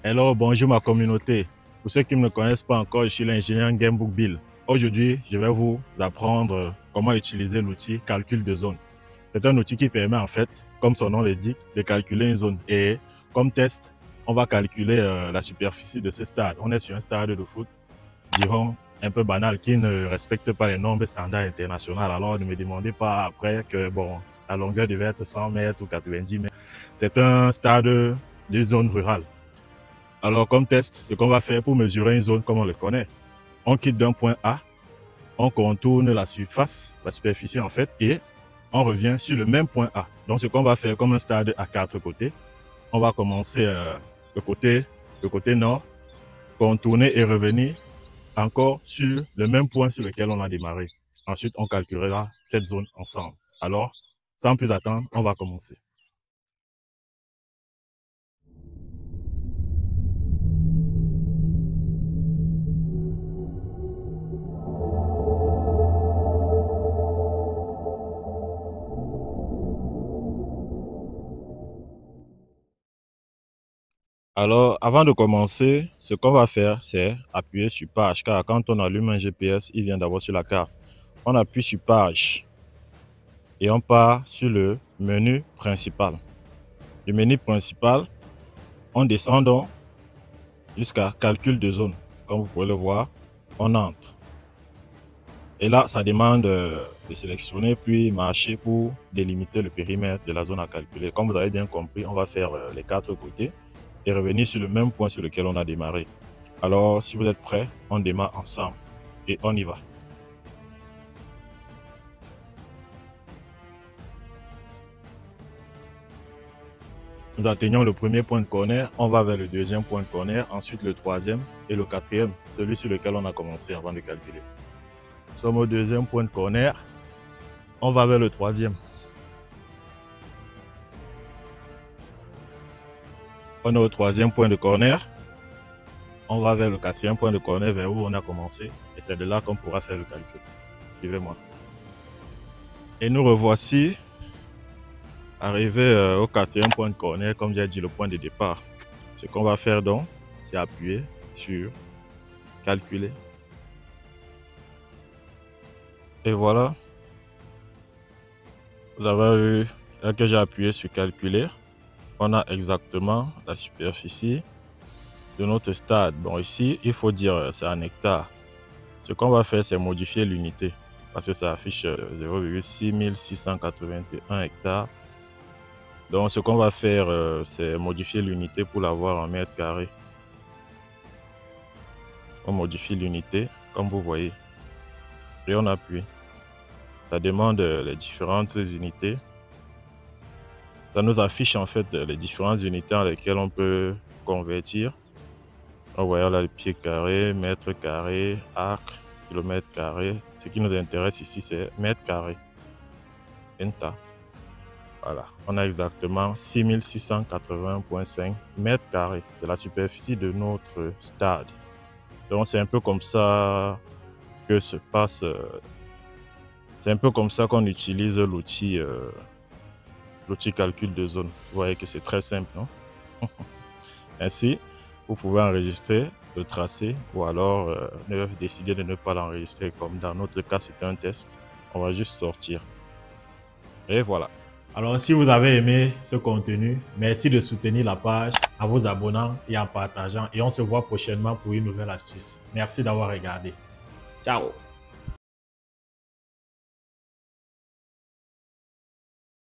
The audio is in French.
Hello, bonjour ma communauté. Pour ceux qui ne me connaissent pas encore, je suis l'ingénieur Gamebook Bill. Aujourd'hui, je vais vous apprendre comment utiliser l'outil calcul de zone. C'est un outil qui permet en fait, comme son nom l'indique, de calculer une zone. Et comme test, on va calculer la superficie de ce stade. On est sur un stade de foot, dirons un peu banal, qui ne respecte pas les normes standards internationaux. Alors ne me demandez pas après que bon, la longueur devait être 100 mètres ou 90 mètres. C'est un stade de zone rurale. Alors, comme test, ce qu'on va faire pour mesurer une zone comme on le connaît, on quitte d'un point A, on contourne la surface, la superficie en fait, et on revient sur le même point A. Donc, ce qu'on va faire comme un stade à 4 côtés, on va commencer le côté nord, contourner et revenir encore sur le même point sur lequel on a démarré. Ensuite, on calculera cette zone ensemble. Alors, sans plus attendre, on va commencer. Alors, avant de commencer, ce qu'on va faire, c'est appuyer sur page, car quand on allume un GPS, il vient d'abord sur la carte. On appuie sur page et on part sur le menu principal. Le menu principal, on descend donc jusqu'à calcul de zone. Comme vous pouvez le voir, on entre. Et là, ça demande de sélectionner puis marcher pour délimiter le périmètre de la zone à calculer. Comme vous avez bien compris, on va faire les 4 côtés et revenir sur le même point sur lequel on a démarré. Alors, si vous êtes prêts, on démarre ensemble et on y va. Nous atteignons le premier point de corner, on va vers le deuxième point de corner, ensuite le troisième et le quatrième, celui sur lequel on a commencé avant de calculer. Nous sommes au deuxième point de corner, on va vers le troisième. On est au troisième point de corner, on va vers le quatrième point de corner vers où on a commencé et c'est de là qu'on pourra faire le calcul. Suivez-moi. Et nous revoici arrivé au quatrième point de corner, comme j'ai dit, le point de départ. Ce qu'on va faire donc, c'est appuyer sur calculer. Et voilà, vous avez vu, là que j'ai appuyé sur calculer, on a exactement la superficie de notre stade. Bon, ici, il faut dire c'est en hectares. Ce qu'on va faire, c'est modifier l'unité parce que ça affiche 0,6681 hectares. Donc, ce qu'on va faire, c'est modifier l'unité pour l'avoir en mètres carrés. On modifie l'unité, comme vous voyez, et on appuie. Ça demande les différentes unités. Ça nous affiche en fait les différentes unités en lesquelles on peut convertir. On voit là le pied carré, mètre carré, arc, kilomètre carré. Ce qui nous intéresse ici, c'est mètre carré. Enter. Voilà, on a exactement 6680,5 mètres carrés. C'est la superficie de notre stade. Donc c'est un peu comme ça que se passe. C'est un peu comme ça qu'on utilise l'outil calcul de zone. Vous voyez que c'est très simple, non? Ainsi, vous pouvez enregistrer le tracé ou alors décider de ne pas l'enregistrer. Comme dans notre cas, c'était un test. On va juste sortir. Et voilà. Alors, si vous avez aimé ce contenu, merci de soutenir la page en vous abonnant et en partageant. Et on se voit prochainement pour une nouvelle astuce. Merci d'avoir regardé. Ciao!